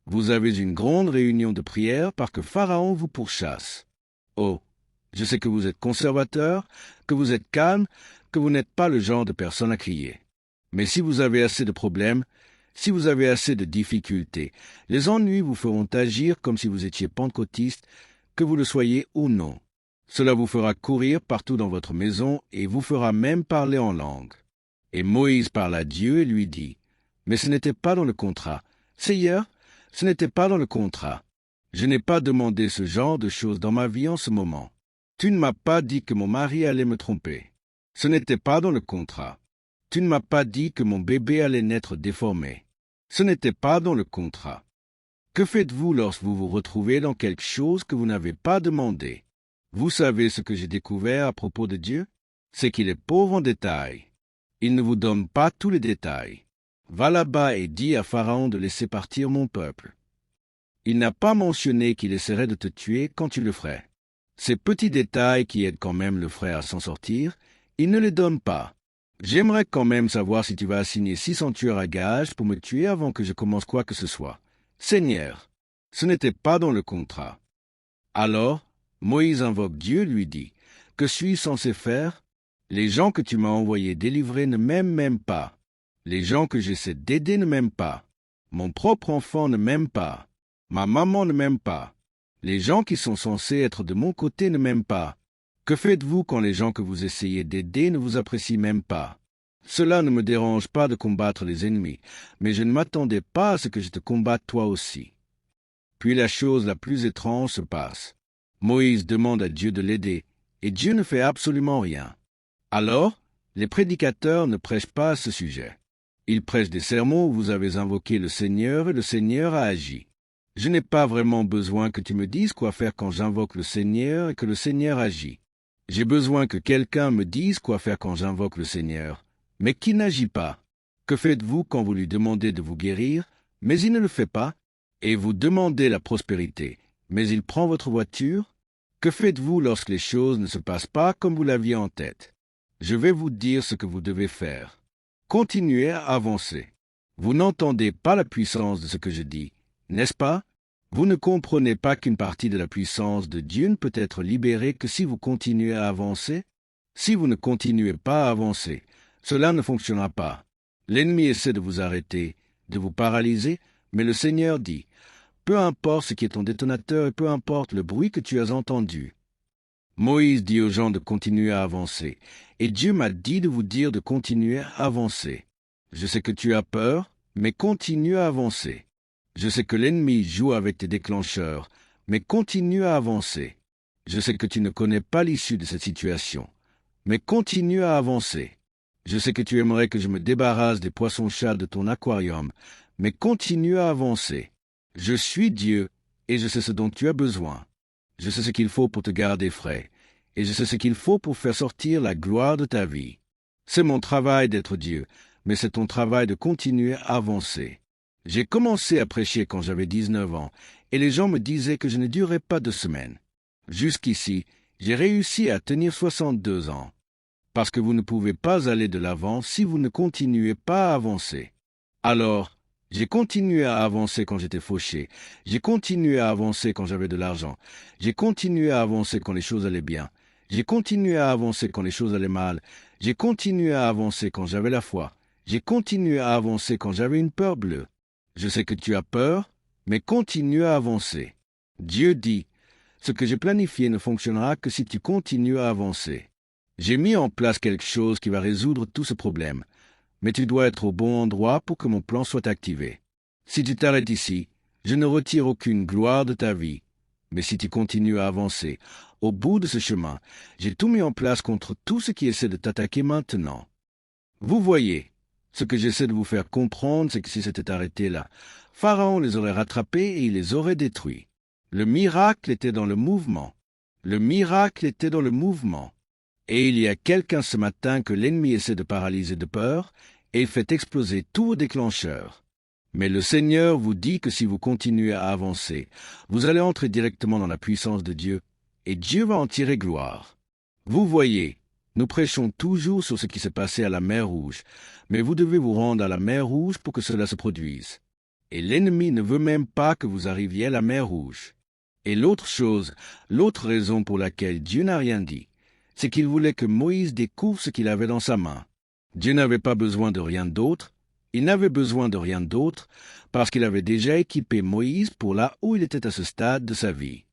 Vous avez une grande réunion de prière parce que Pharaon vous pourchasse. Oh, je sais que vous êtes conservateur, que vous êtes calme, que vous n'êtes pas le genre de personne à crier. Mais si vous avez assez de problèmes, si vous avez assez de difficultés, les ennuis vous feront agir comme si vous étiez pentecôtiste, que vous le soyez ou non. Cela vous fera courir partout dans votre maison et vous fera même parler en langue. Et Moïse parle à Dieu et lui dit, « Mais ce n'était pas dans le contrat. Seigneur, ce n'était pas dans le contrat. Je n'ai pas demandé ce genre de choses dans ma vie en ce moment. Tu ne m'as pas dit que mon mari allait me tromper. Ce n'était pas dans le contrat. Tu ne m'as pas dit que mon bébé allait naître déformé. Ce n'était pas dans le contrat. Que faites-vous lorsque vous vous retrouvez dans quelque chose que vous n'avez pas demandé? Vous savez ce que j'ai découvert à propos de Dieu? C'est qu'il est pauvre en détails. Il ne vous donne pas tous les détails. Va là-bas et dis à Pharaon de laisser partir mon peuple. Il n'a pas mentionné qu'il essaierait de te tuer quand tu le ferais. Ces petits détails qui aident quand même le frère à s'en sortir, il ne les donne pas. J'aimerais quand même savoir si tu vas assigner 600 tueurs à gages pour me tuer avant que je commence quoi que ce soit. Seigneur, ce n'était pas dans le contrat. Alors, Moïse invoque Dieu, lui dit, « Que suis-je censé faire? Les gens que tu m'as envoyés délivrer ne m'aiment même pas. Les gens que j'essaie d'aider ne m'aiment pas. Mon propre enfant ne m'aime pas. Ma maman ne m'aime pas. Les gens qui sont censés être de mon côté ne m'aiment pas. Que faites-vous quand les gens que vous essayez d'aider ne vous apprécient même pas? Cela ne me dérange pas de combattre les ennemis, mais je ne m'attendais pas à ce que je te combatte toi aussi. » Puis la chose la plus étrange se passe. Moïse demande à Dieu de l'aider, et Dieu ne fait absolument rien. Alors, les prédicateurs ne prêchent pas à ce sujet. Ils prêchent des sermons où vous avez invoqué le Seigneur et le Seigneur a agi. Je n'ai pas vraiment besoin que tu me dises quoi faire quand j'invoque le Seigneur et que le Seigneur agit. J'ai besoin que quelqu'un me dise quoi faire quand j'invoque le Seigneur, mais qui n'agit pas. Que faites-vous quand vous lui demandez de vous guérir, mais il ne le fait pas, et vous demandez la prospérité, mais il prend votre voiture? Que faites-vous lorsque les choses ne se passent pas comme vous l'aviez en tête? Je vais vous dire ce que vous devez faire. Continuez à avancer. Vous n'entendez pas la puissance de ce que je dis, n'est-ce pas? Vous ne comprenez pas qu'une partie de la puissance de Dieu ne peut être libérée que si vous continuez à avancer? Si vous ne continuez pas à avancer, cela ne fonctionnera pas. L'ennemi essaie de vous arrêter, de vous paralyser, mais le Seigneur dit, « Peu importe ce qui est ton détonateur et peu importe le bruit que tu as entendu. » Moïse dit aux gens de continuer à avancer, et Dieu m'a dit de vous dire de continuer à avancer. Je sais que tu as peur, mais continue à avancer. Je sais que l'ennemi joue avec tes déclencheurs, mais continue à avancer. Je sais que tu ne connais pas l'issue de cette situation, mais continue à avancer. Je sais que tu aimerais que je me débarrasse des poissons-chats de ton aquarium, mais continue à avancer. Je suis Dieu, et je sais ce dont tu as besoin. Je sais ce qu'il faut pour te garder frais, et je sais ce qu'il faut pour faire sortir la gloire de ta vie. C'est mon travail d'être Dieu, mais c'est ton travail de continuer à avancer. J'ai commencé à prêcher quand j'avais 19 ans, et les gens me disaient que je ne durerais pas 2 semaines. Jusqu'ici, j'ai réussi à tenir 62 ans. parce que vous ne pouvez pas aller de l'avant si vous ne continuez pas à avancer. Alors, j'ai continué à avancer quand j'étais fauché, j'ai continué à avancer quand j'avais de l'argent, j'ai continué à avancer quand les choses allaient bien, j'ai continué à avancer quand les choses allaient mal, j'ai continué à avancer quand j'avais la foi, j'ai continué à avancer quand j'avais une peur bleue. Je sais que tu as peur, mais continue à avancer. Dieu dit, ce que j'ai planifié ne fonctionnera que si tu continues à avancer. J'ai mis en place quelque chose qui va résoudre tout ce problème, mais tu dois être au bon endroit pour que mon plan soit activé. Si tu t'arrêtes ici, je ne retire aucune gloire de ta vie, mais si tu continues à avancer, au bout de ce chemin, j'ai tout mis en place contre tout ce qui essaie de t'attaquer maintenant. Vous voyez, ce que j'essaie de vous faire comprendre, c'est que si c'était arrêté là, Pharaon les aurait rattrapés et il les aurait détruits. Le miracle était dans le mouvement. Le miracle était dans le mouvement. Et il y a quelqu'un ce matin que l'ennemi essaie de paralyser de peur, et il fait exploser tout au déclencheur. Mais le Seigneur vous dit que si vous continuez à avancer, vous allez entrer directement dans la puissance de Dieu, et Dieu va en tirer gloire. Vous voyez, nous prêchons toujours sur ce qui s'est passé à la mer Rouge, mais vous devez vous rendre à la mer Rouge pour que cela se produise. Et l'ennemi ne veut même pas que vous arriviez à la mer Rouge. Et l'autre chose, l'autre raison pour laquelle Dieu n'a rien dit, c'est qu'il voulait que Moïse découvre ce qu'il avait dans sa main. Dieu n'avait pas besoin de rien d'autre, il n'avait besoin de rien d'autre, parce qu'il avait déjà équipé Moïse pour là où il était à ce stade de sa vie.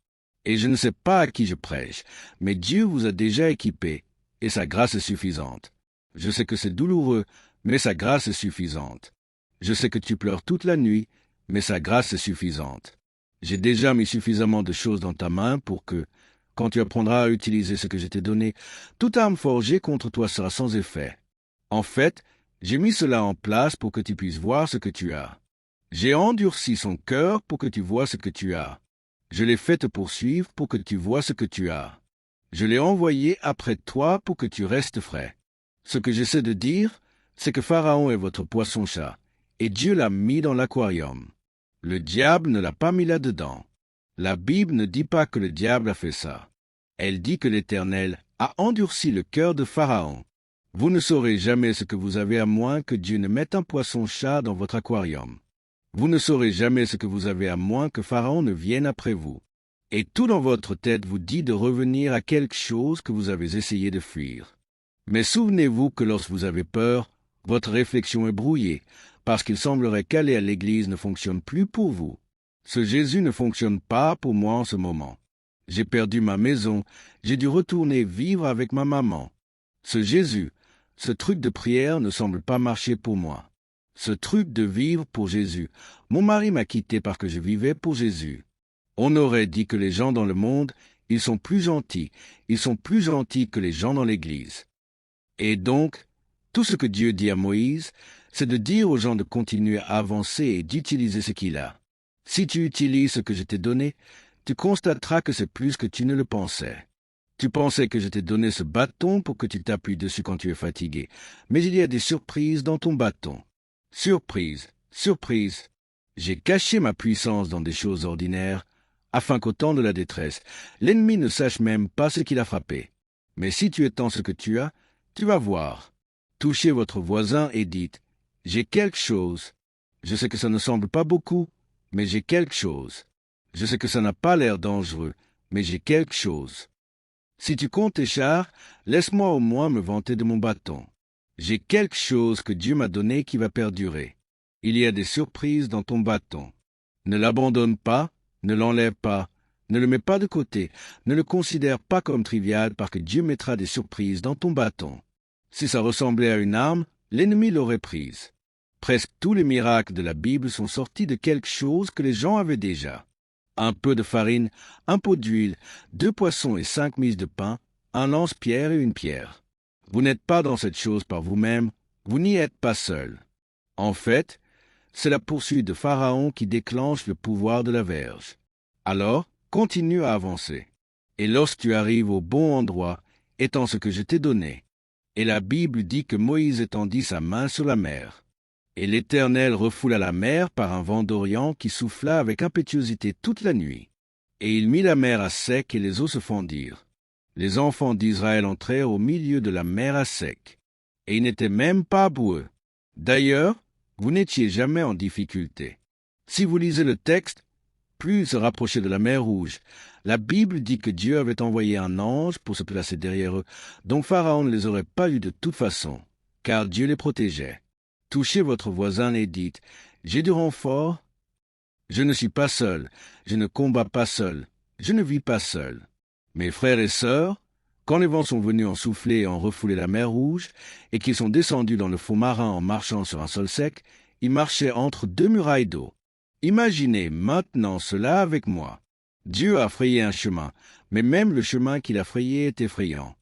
Et je ne sais pas à qui je prêche, mais Dieu vous a déjà équipé, et sa grâce est suffisante. Je sais que c'est douloureux, mais sa grâce est suffisante. Je sais que tu pleures toute la nuit, mais sa grâce est suffisante. J'ai déjà mis suffisamment de choses dans ta main pour que, quand tu apprendras à utiliser ce que je t'ai donné, toute arme forgée contre toi sera sans effet. En fait, j'ai mis cela en place pour que tu puisses voir ce que tu as. J'ai endurci son cœur pour que tu vois ce que tu as. Je l'ai fait te poursuivre pour que tu vois ce que tu as. Je l'ai envoyé après toi pour que tu restes frais. Ce que j'essaie de dire, c'est que Pharaon est votre poisson-chat, et Dieu l'a mis dans l'aquarium. Le diable ne l'a pas mis là-dedans. La Bible ne dit pas que le diable a fait ça. Elle dit que l'Éternel a endurci le cœur de Pharaon. Vous ne saurez jamais ce que vous avez à moins que Dieu ne mette un poisson-chat dans votre aquarium. Vous ne saurez jamais ce que vous avez à moins que Pharaon ne vienne après vous. Et tout dans votre tête vous dit de revenir à quelque chose que vous avez essayé de fuir. Mais souvenez-vous que lorsque vous avez peur, votre réflexion est brouillée, parce qu'il semblerait qu'aller à l'église ne fonctionne plus pour vous. Ce Jésus ne fonctionne pas pour moi en ce moment. J'ai perdu ma maison, j'ai dû retourner vivre avec ma maman. Ce Jésus, ce truc de prière ne semble pas marcher pour moi. Ce truc de vivre pour Jésus, mon mari m'a quitté parce que je vivais pour Jésus. On aurait dit que les gens dans le monde, ils sont plus gentils que les gens dans l'église. Et donc, tout ce que Dieu dit à Moïse, c'est de dire aux gens de continuer à avancer et d'utiliser ce qu'il a. Si tu utilises ce que je t'ai donné, tu constateras que c'est plus que tu ne le pensais. Tu pensais que je t'ai donné ce bâton pour que tu t'appuies dessus quand tu es fatigué, mais il y a des surprises dans ton bâton. Surprise, surprise. J'ai caché ma puissance dans des choses ordinaires, afin qu'au temps de la détresse, l'ennemi ne sache même pas ce qu'il a frappé. Mais si tu étends ce que tu as, tu vas voir. Touchez votre voisin et dites, « J'ai quelque chose. Je sais que ça ne semble pas beaucoup, mais j'ai quelque chose. Je sais que ça n'a pas l'air dangereux, mais j'ai quelque chose. Si tu comptes tes chars, laisse-moi au moins me vanter de mon bâton. J'ai quelque chose que Dieu m'a donné qui va perdurer. Il y a des surprises dans ton bâton. Ne l'abandonne pas, ne l'enlève pas, ne le mets pas de côté, ne le considère pas comme trivial parce que Dieu mettra des surprises dans ton bâton. Si ça ressemblait à une arme, l'ennemi l'aurait prise. Presque tous les miracles de la Bible sont sortis de quelque chose que les gens avaient déjà. Un peu de farine, un pot d'huile, 2 poissons et 5 mises de pain, un lance-pierre et une pierre. Vous n'êtes pas dans cette chose par vous-même, vous n'y êtes pas seul. En fait, c'est la poursuite de Pharaon qui déclenche le pouvoir de la verge. Alors, continue à avancer. Et lorsque tu arrives au bon endroit, étends ce que je t'ai donné. Et la Bible dit que Moïse étendit sa main sur la mer. Et l'Éternel refoula la mer par un vent d'Orient qui souffla avec impétuosité toute la nuit. Et il mit la mer à sec et les eaux se fendirent. Les enfants d'Israël entrèrent au milieu de la mer à sec, et ils n'étaient même pas boueux. D'ailleurs, vous n'étiez jamais en difficulté. Si vous lisez le texte, plus ils se rapprochaient de la mer Rouge. La Bible dit que Dieu avait envoyé un ange pour se placer derrière eux, donc Pharaon ne les aurait pas eus de toute façon, car Dieu les protégeait. Touchez votre voisin et dites, « J'ai du renfort. Je ne suis pas seul, je ne combats pas seul, je ne vis pas seul. » Mes frères et sœurs, quand les vents sont venus en souffler et en refouler la mer Rouge, et qu'ils sont descendus dans le fond marin en marchant sur un sol sec, ils marchaient entre deux murailles d'eau. Imaginez maintenant cela avec moi. Dieu a frayé un chemin, mais même le chemin qu'il a frayé est effrayant.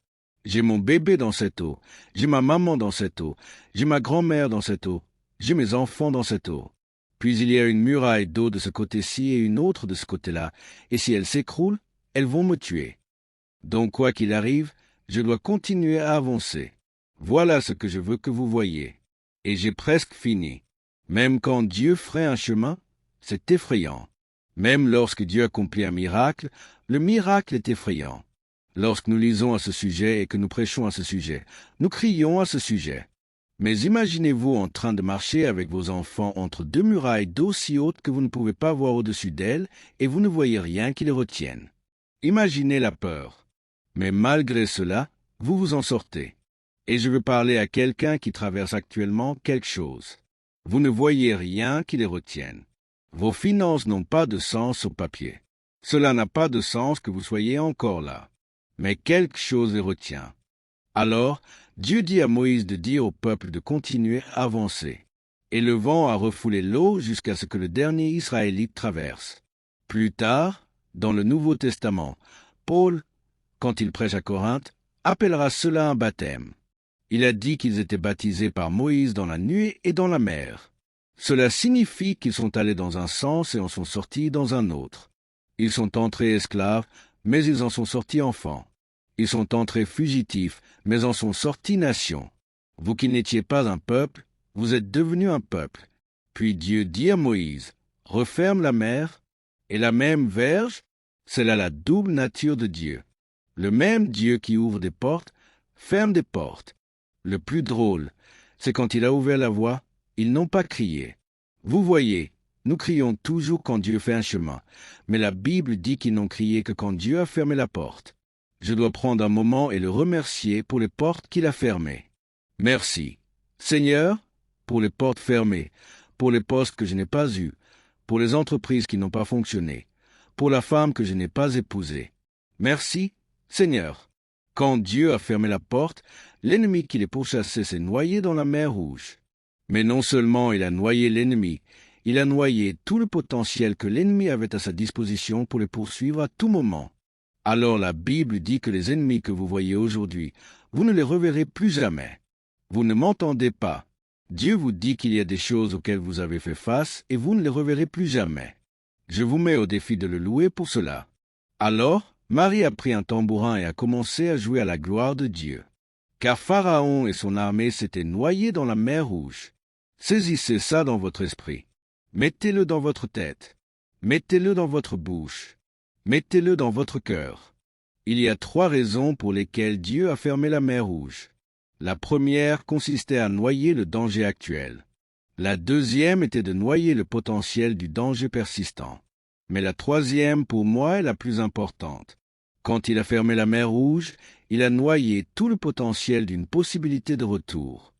J'ai mon bébé dans cette eau, j'ai ma maman dans cette eau, j'ai ma grand-mère dans cette eau, j'ai mes enfants dans cette eau. Puis il y a une muraille d'eau de ce côté-ci et une autre de ce côté-là, et si elles s'écroulent, elles vont me tuer. Donc quoi qu'il arrive, je dois continuer à avancer. Voilà ce que je veux que vous voyiez. Et j'ai presque fini. Même quand Dieu fraye un chemin, c'est effrayant. Même lorsque Dieu accomplit un miracle, le miracle est effrayant. Lorsque nous lisons à ce sujet et que nous prêchons à ce sujet, nous crions à ce sujet. Mais imaginez-vous en train de marcher avec vos enfants entre deux murailles d'eau si hautes que vous ne pouvez pas voir au-dessus d'elles et vous ne voyez rien qui les retienne. Imaginez la peur. Mais malgré cela, vous vous en sortez. Et je veux parler à quelqu'un qui traverse actuellement quelque chose. Vous ne voyez rien qui les retienne. Vos finances n'ont pas de sens au papier. Cela n'a pas de sens que vous soyez encore là. Mais quelque chose les retient. Alors, Dieu dit à Moïse de dire au peuple de continuer à avancer. Et le vent a refoulé l'eau jusqu'à ce que le dernier Israélite traverse. Plus tard, dans le Nouveau Testament, Paul, quand il prêche à Corinthe, appellera cela un baptême. Il a dit qu'ils étaient baptisés par Moïse dans la nuée et dans la mer. Cela signifie qu'ils sont allés dans un sens et en sont sortis dans un autre. Ils sont entrés esclaves, mais ils en sont sortis enfants. Ils sont entrés fugitifs, mais en sont sortis nations. Vous qui n'étiez pas un peuple, vous êtes devenus un peuple. Puis Dieu dit à Moïse, « Referme la mer », et la même verge, c'est là la double nature de Dieu. Le même Dieu qui ouvre des portes, ferme des portes. Le plus drôle, c'est quand il a ouvert la voie, ils n'ont pas crié. Vous voyez, nous crions toujours quand Dieu fait un chemin, mais la Bible dit qu'ils n'ont crié que quand Dieu a fermé la porte. Je dois prendre un moment et le remercier pour les portes qu'il a fermées. Merci, Seigneur, pour les portes fermées, pour les postes que je n'ai pas eus, pour les entreprises qui n'ont pas fonctionné, pour la femme que je n'ai pas épousée. Merci, Seigneur. Quand Dieu a fermé la porte, l'ennemi qui les pourchassait s'est noyé dans la mer Rouge. Mais non seulement il a noyé l'ennemi, il a noyé tout le potentiel que l'ennemi avait à sa disposition pour les poursuivre à tout moment. Alors la Bible dit que les ennemis que vous voyez aujourd'hui, vous ne les reverrez plus jamais. Vous ne m'entendez pas. Dieu vous dit qu'il y a des choses auxquelles vous avez fait face et vous ne les reverrez plus jamais. Je vous mets au défi de le louer pour cela. Alors, Marie a pris un tambourin et a commencé à jouer à la gloire de Dieu. Car Pharaon et son armée s'étaient noyés dans la mer Rouge. Saisissez ça dans votre esprit. Mettez-le dans votre tête. Mettez-le dans votre bouche. Mettez-le dans votre cœur. Il y a 3 raisons pour lesquelles Dieu a fermé la mer Rouge. La première consistait à noyer le danger actuel. La deuxième était de noyer le potentiel du danger persistant. Mais la troisième, pour moi, est la plus importante. Quand il a fermé la mer Rouge, il a noyé tout le potentiel d'une possibilité de retour.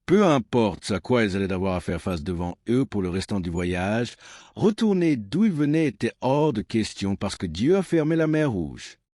Peu importe à quoi ils allaient avoir à faire face devant eux pour le restant du voyage, retourner d'où ils venaient était hors de question parce que Dieu a fermé la mer Rouge.